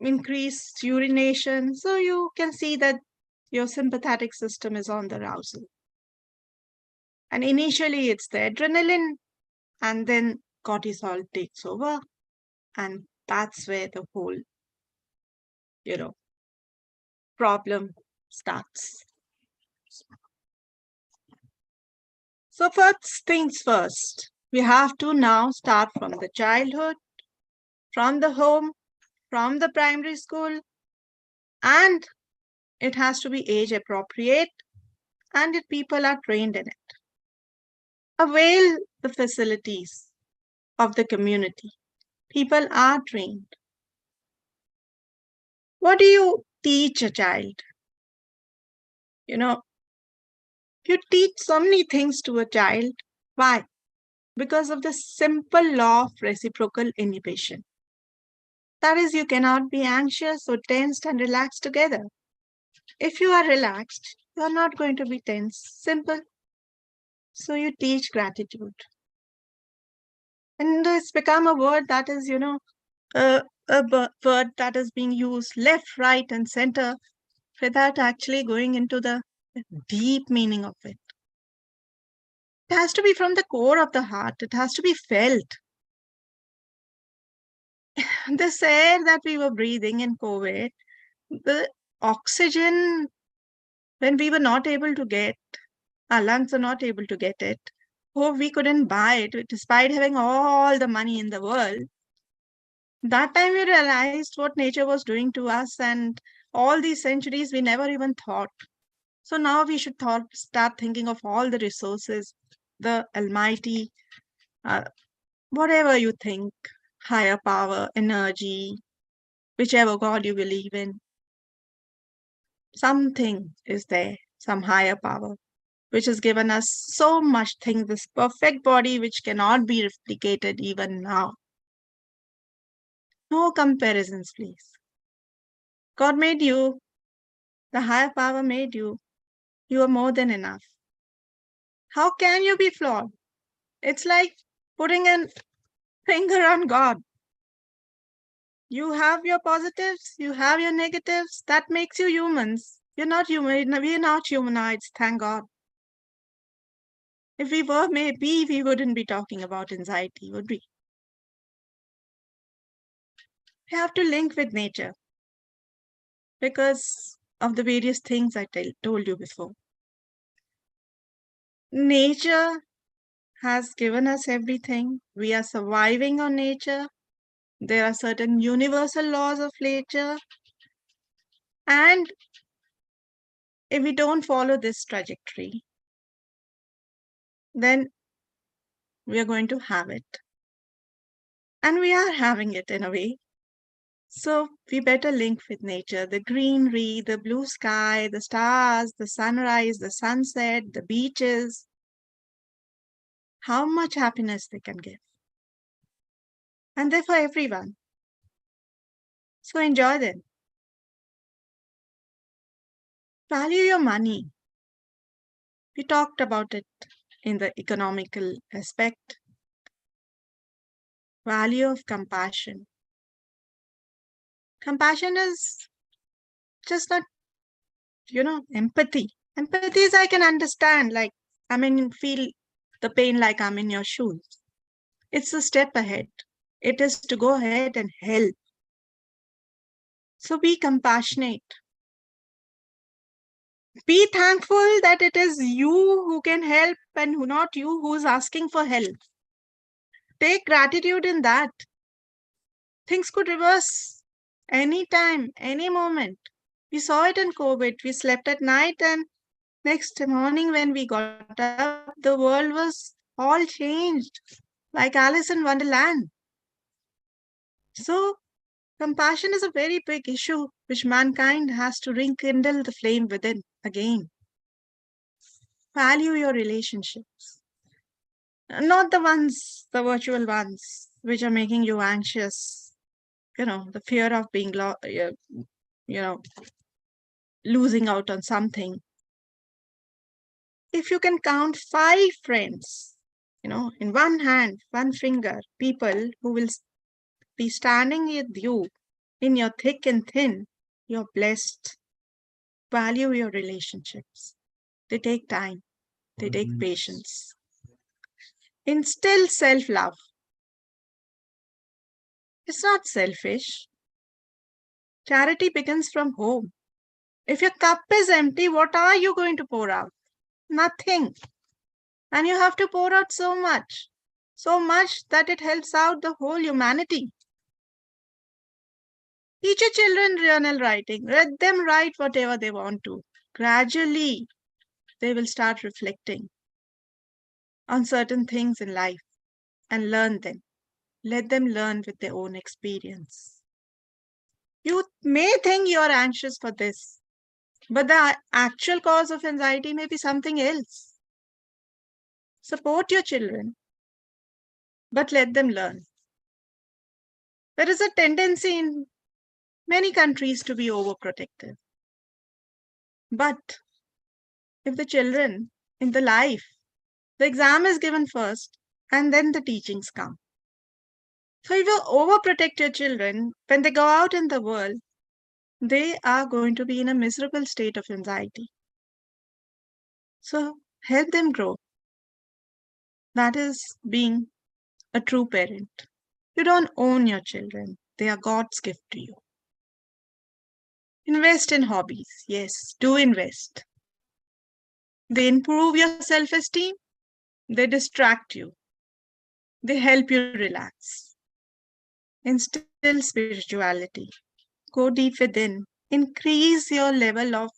increased urination. So you can see that your sympathetic system is on the arousal. And initially it's the adrenaline, and then cortisol takes over. And that's where the whole, problem starts. So first things first, we have to now start from the childhood, from the home, from the primary school, and it has to be age appropriate, and people are trained in it. Avail the facilities of the community. People are trained. What do you teach a child? You teach so many things to a child. Why? Because of the simple law of reciprocal inhibition. That is, you cannot be anxious or tensed and relaxed together. If you are relaxed, you are not going to be tense. Simple. So you teach gratitude. And it's become a word that is, a word that is being used left, right, and center. without actually going into the deep meaning of it. It has to be from the core of the heart. It has to be felt. This air that we were breathing in COVID, the oxygen, when we were not able to get, our lungs were not able to get it, or we couldn't buy it despite having all the money in the world. That time we realized what nature was doing to us, and all these centuries we never even thought. So now we should start thinking of all the resources, the Almighty, whatever you think, higher power, energy, whichever God you believe in. Something is there, some higher power, which has given us so much things, this perfect body which cannot be replicated even now. No comparisons, please. God made you. The higher power made you. You are more than enough. How can you be flawed? It's like putting a finger on God. You have your positives, you have your negatives. That makes you humans. You're not human. We're not humanoids, thank God. If we were, maybe we wouldn't be talking about anxiety, would we? We have to link with nature because of the various things I told you before. Nature has given us everything. We are surviving on nature. There are certain universal laws of nature. And if we don't follow this trajectory, then we are going to have it. And we are having it in a way. So we better link with nature, the greenery, the blue sky, the stars, the sunrise, the sunset, the beaches. How much happiness they can give. And they're for everyone. So enjoy them. Value your money. We talked about it in the economical aspect. Value of compassion. Compassion is just not, empathy. Empathy is I can understand, like, feel the pain like I'm in your shoes. It's a step ahead. It is to go ahead and help. So be compassionate. Be thankful that it is you who can help and not you who's asking for help. Take gratitude in that. Things could reverse anytime, any moment. We saw it in COVID. We slept at night and next morning when we got up, the world was all changed, like Alice in Wonderland. So compassion is a very big issue which mankind has to rekindle the flame within again. Value your relationships. Not the virtual ones, which are making you anxious. The fear of being, losing out on something. If you can count 5 friends, in one hand, one finger, people who will be standing with you in your thick and thin, you're blessed. Value your relationships. They take time. They take patience. Instill self-love. It's not selfish. Charity begins from home. If your cup is empty, what are you going to pour out? Nothing. And you have to pour out so much that it helps out the whole humanity. Teach your children journal writing. Let them write whatever they want to. Gradually, they will start reflecting on certain things in life and learn them. Let them learn with their own experience. You may think you're anxious for this, but the actual cause of anxiety may be something else. Support your children, but let them learn. There is a tendency in many countries to be overprotective. But if the children in the life, the exam is given first and then the teachings come. So if you overprotect your children, when they go out in the world, they are going to be in a miserable state of anxiety. So help them grow. That is being a true parent. You don't own your children. They are God's gift to you. Invest in hobbies. Yes, do invest. They improve your self-esteem. They distract you. They help you relax. Instill spirituality. Go deep within. Increase your level of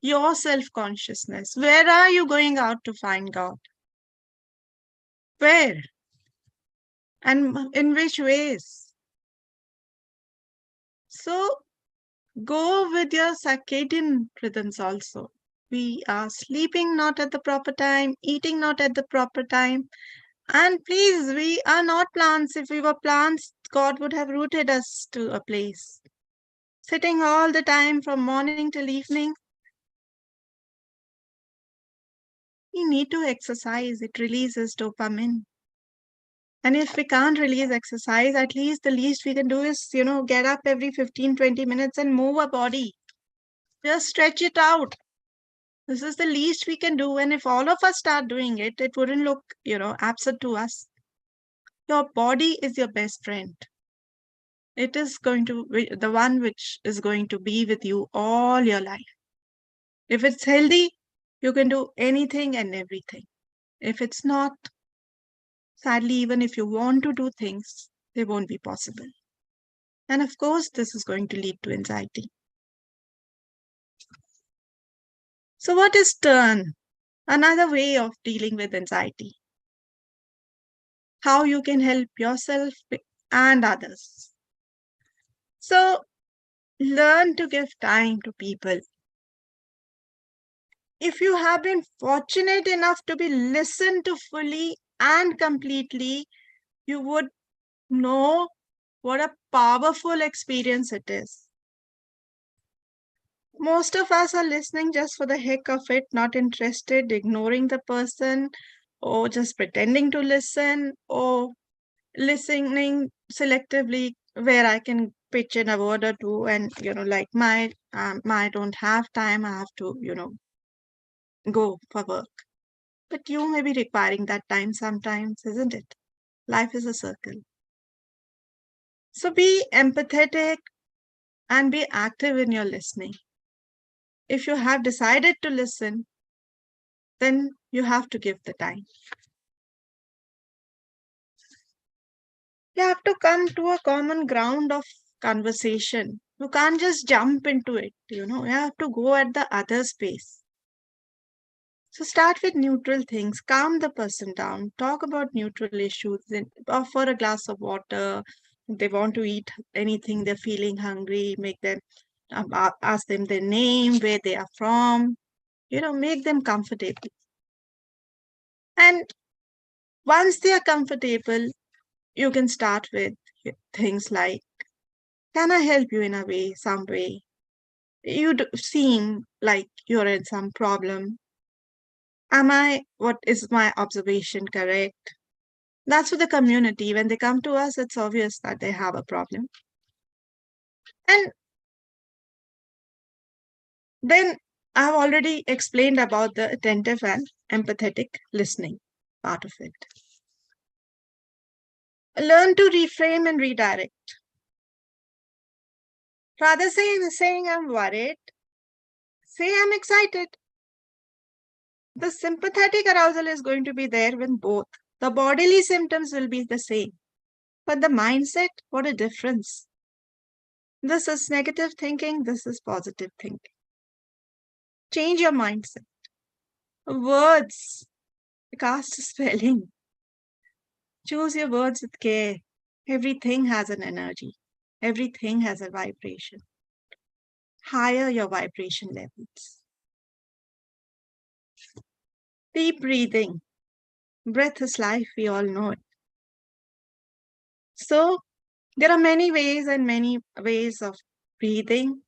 your self-consciousness. Where are you going out to find God? Where? And in which ways? So go with your circadian rhythms also. We are sleeping not at the proper time, eating not at the proper time. And please, we are not plants. If we were plants, God would have rooted us to a place. Sitting all the time from morning till evening. We need to exercise. It releases dopamine. And if we can't release exercise, at least the least we can do is, get up every 15, 20 minutes and move our body. Just stretch it out. This is the least we can do. And if all of us start doing it, it wouldn't look, absurd to us. Your body is your best friend. It is going to be the one which is going to be with you all your life. If it's healthy, you can do anything and everything. If it's not, sadly, even if you want to do things, they won't be possible. And of course, this is going to lead to anxiety. So what is turn? Another way of dealing with anxiety. How you can help yourself and others. So learn to give time to people. If you have been fortunate enough to be listened to fully and completely, you would know what a powerful experience it is. Most of us are listening just for the heck of it, not interested, ignoring the person, or just pretending to listen, or listening selectively where I can pitch in a word or two and, like my don't have time, I have to, go for work. But you may be requiring that time sometimes, isn't it? Life is a circle. So be empathetic and be active in your listening. If you have decided to listen, then you have to give the time. You have to come to a common ground of conversation. You can't just jump into it, you have to go at the other space. So start with neutral things, calm the person down, talk about neutral issues, then offer a glass of water. If they want to eat anything, they're feeling hungry, make them ask them their name, where they are from, make them comfortable. And once they are comfortable, you can start with things like, can I help you in a way, some way? You seem like you're in some problem. What is my observation correct? That's for the community. When they come to us, it's obvious that they have a problem. And then I've already explained about the attentive and empathetic listening part of it. Learn to reframe and redirect. Rather saying I'm worried, say I'm excited. The sympathetic arousal is going to be there when both. The bodily symptoms will be the same. But the mindset, what a difference. This is negative thinking, this is positive thinking. Change your mindset. Words, cast spelling. Choose your words with care. Everything has an energy. Everything has a vibration. Higher your vibration levels. Deep breathing. Breath is life, we all know it. So there are many ways of breathing,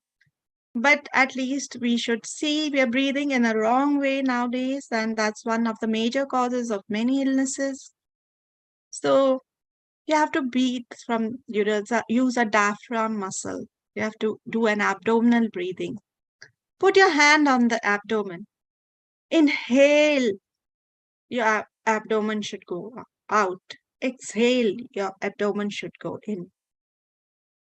but at least we should see we are breathing in a wrong way nowadays, and that's one of the major causes of many illnesses. So you have to breathe from, use a diaphragm muscle. You have to do an abdominal breathing. Put your hand on the abdomen. Inhale, your abdomen should go out. Exhale, your abdomen should go in.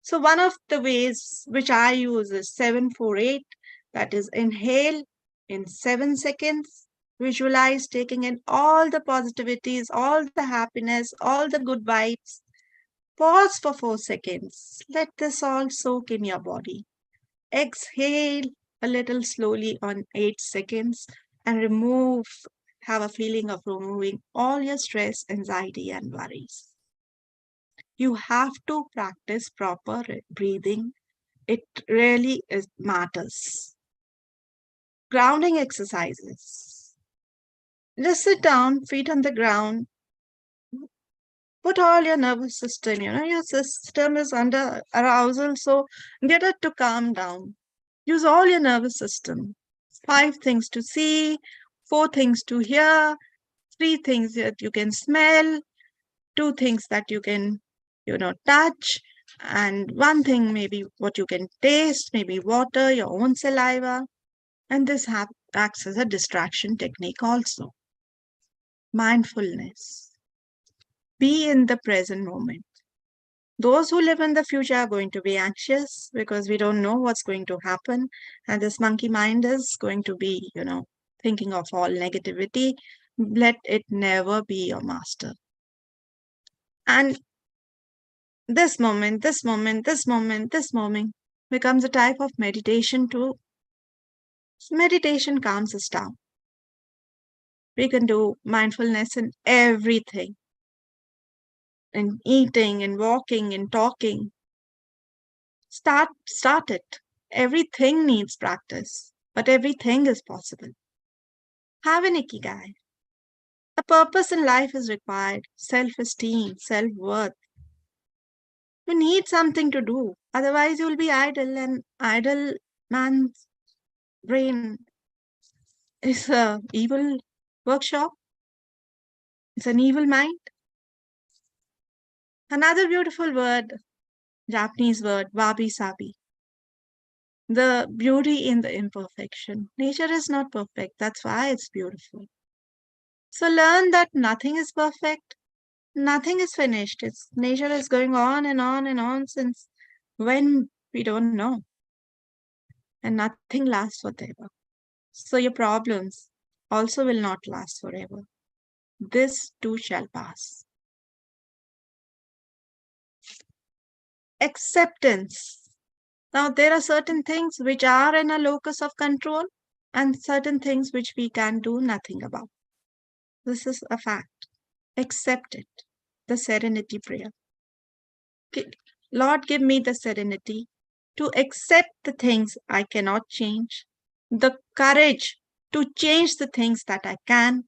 So one of the ways which I use is 748. That is, inhale in 7 seconds. Visualize taking in all the positivities, all the happiness, all the good vibes. Pause for 4 seconds. Let this all soak in your body. Exhale a little slowly on 8 seconds and have a feeling of removing all your stress, anxiety, and worries. You have to practice proper breathing. It really matters. Grounding exercises. Just sit down, feet on the ground. Put all your nervous system, your system is under arousal, so get it to calm down. Use all your nervous system. 5 things to see, 4 things to hear, 3 things that you can smell, 2 things that you can, touch, and 1 thing maybe what you can taste, maybe water, your own saliva. And this acts as a distraction technique also. Mindfulness. Be in the present moment. Those who live in the future are going to be anxious because we don't know what's going to happen. And this monkey mind is going to be, thinking of all negativity. Let it never be your master. And this moment becomes a type of meditation too. Meditation calms us down. We can do mindfulness in everything. In eating, in walking, in talking. Start it. Everything needs practice, but everything is possible. Have an ikigai. A purpose in life is required. Self-esteem, self-worth. You need something to do. Otherwise, you will be idle, and idle man's brain is an evil workshop. It's an evil mind. Another beautiful word, Japanese word, wabi-sabi. The beauty in the imperfection. Nature is not perfect. That's why it's beautiful. So learn that nothing is perfect. Nothing is finished. Nature is going on and on and on since when we don't know. And nothing lasts forever. So your problems also will not last forever. This too shall pass. Acceptance. Now, there are certain things which are in a locus of control and certain things which we can do nothing about. This is a fact. Accept it. The serenity prayer. Lord, give me the serenity to accept the things I cannot change, the courage to change the things that I can,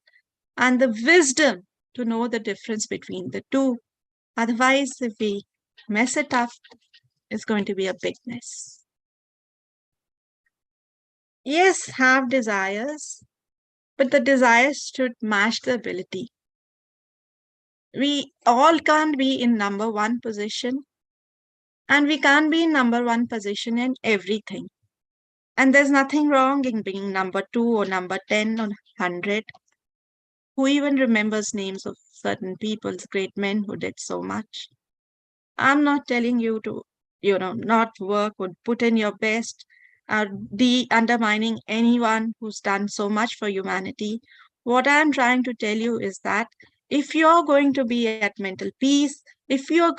and the wisdom to know the difference between the two. Otherwise, if we mess it up, it's going to be a big mess. Yes, have desires, but the desires should match the ability. We all can't be in number 1 position, and we can't be in number 1 position in everything. And there's nothing wrong in being number 2 or number 10 or 100. Who even remembers names of certain people's great men who did so much? I'm not telling you to, not work or put in your best, or undermining anyone who's done so much for humanity. What I'm trying to tell you is that if you're going to be at mental peace, if your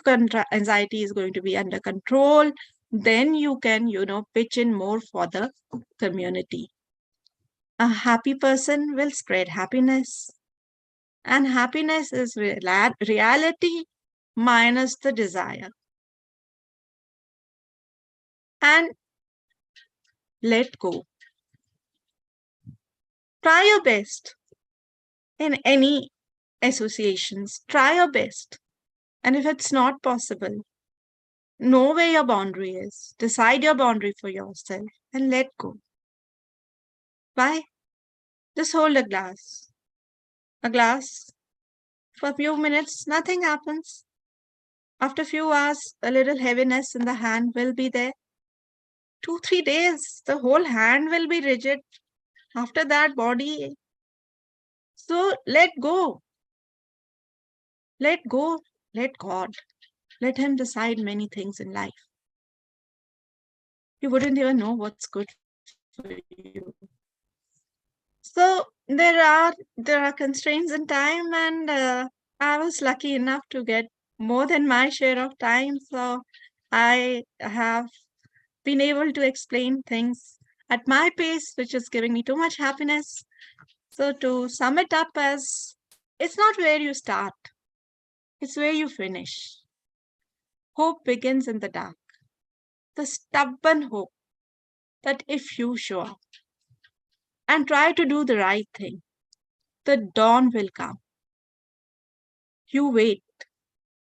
anxiety is going to be under control, then you can, pitch in more for the community. A happy person will spread happiness. And happiness is reality minus the desire. And let go. Try your best in any associations. Try your best. And if it's not possible, know where your boundary is. Decide your boundary for yourself and let go. Why? Just hold a glass. A glass. For a few minutes, nothing happens. After a few hours, a little heaviness in the hand will be there. 2-3 days, the whole hand will be rigid. After that, body. So let go. Let go. Let God. Let Him decide many things in life. You wouldn't even know what's good for you. So there are constraints in time, and I was lucky enough to get more than my share of time. So I have been able to explain things at my pace, which is giving me too much happiness. So to sum it up as, it's not where you start, it's where you finish. Hope begins in the dark. The stubborn hope that if you show up and try to do the right thing, the dawn will come. You wait,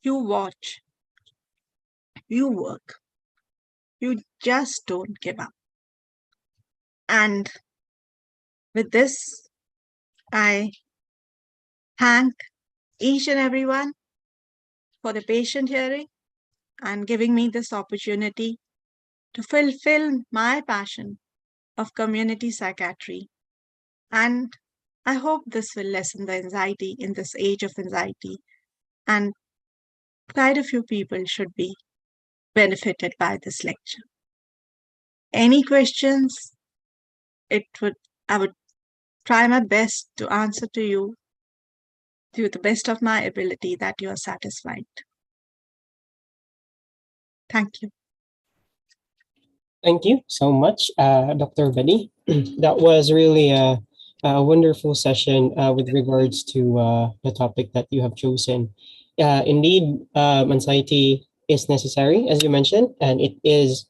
you watch, you work. You just don't give up. And with this, I thank each and everyone for the patient hearing and giving me this opportunity to fulfill my passion of community psychiatry. And I hope this will lessen the anxiety in this age of anxiety, and quite a few people should be benefited by this lecture. Any questions? I would try my best to answer to you to the best of my ability that you are satisfied. Thank you. Thank you so much, Dr. Betty. That was really a wonderful session with regards to the topic that you have chosen. Indeed, anxiety is necessary, as you mentioned, and it is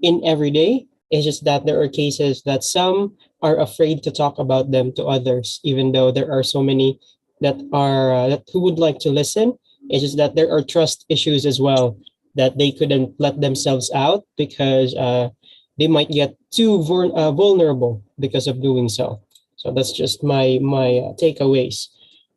in every day. It's just that there are cases that some are afraid to talk about them to others, even though there are so many that are who would like to listen. It's just that there are trust issues as well, that they couldn't let themselves out because they might get too vulnerable because of doing so. So that's just my takeaways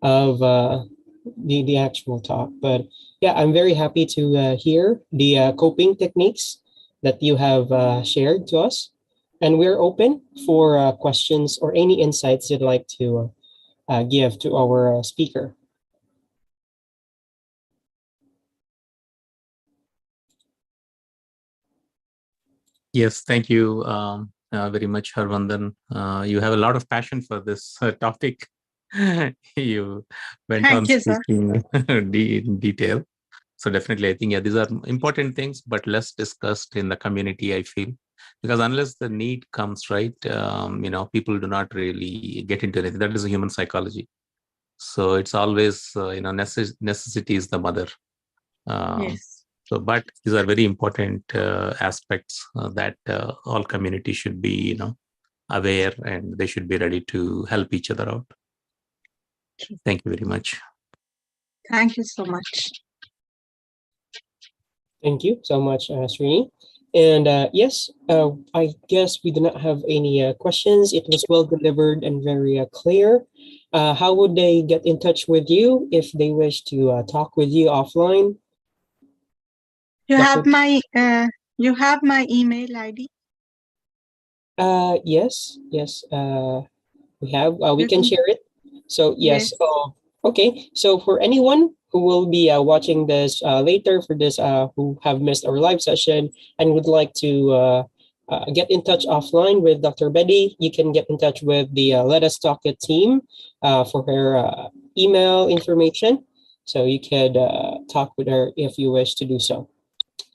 of the actual talk. But yeah, I'm very happy to hear the coping techniques that you have shared to us, and we're open for questions or any insights you'd like to give to our speaker. Yes, thank you very much, Harvandan. You have a lot of passion for this topic. You went on Thank you, sir. speaking in detail. So definitely, I think, yeah, these are important things, but less discussed in the community, I feel. Because unless the need comes, right, people do not really get into anything. That is a human psychology. So it's always, necessity is the mother. Yes. So, but these are very important aspects that all communities should be, aware, and they should be ready to help each other out. Thank you very much. Thank you so much. Thank you so much, Srini. And yes, I guess we do not have any questions. It was well delivered and very clear. How would they get in touch with you if they wish to talk with you offline? You Dr. you have my email ID. Yes, we have. We You can can- share it. So yes. Yes. Okay. So for anyone who will be watching this later, for this who have missed our live session and would like to get in touch offline with Dr. Betty, you can get in touch with the Let Us Talk It team for her email information. So you could talk with her if you wish to do so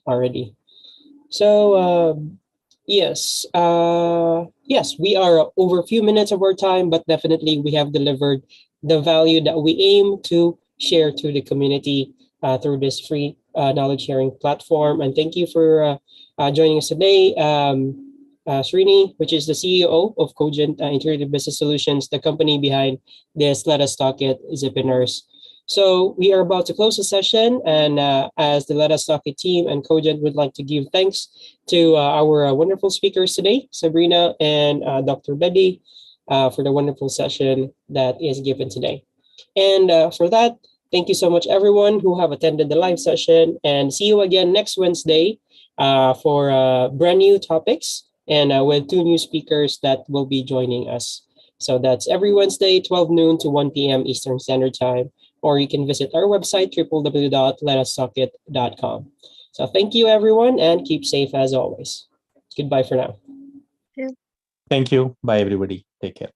already. So yes, yes, we are over a few minutes of our time, but definitely we have delivered the value that we aim to share to the community through this free knowledge sharing platform. And thank you for joining us today, Srini, which is the CEO of Cogent Integrated Business Solutions, the company behind this Let Us Talk It Zipiners. So we are about to close the session, and as the Let Us Talk It team and Cogent would like to give thanks to our wonderful speakers today, Sabrina and Dr. Betty, for the wonderful session that is given today. And for that, thank you so much, everyone who have attended the live session, and see you again next Wednesday for brand new topics and with two new speakers that will be joining us. So that's every Wednesday, 12 noon to 1 p.m. Eastern Standard Time. Or you can visit our website, www.letustalkit.com. So thank you, everyone, and keep safe as always. Goodbye for now. Thank you. Bye, everybody. Take care.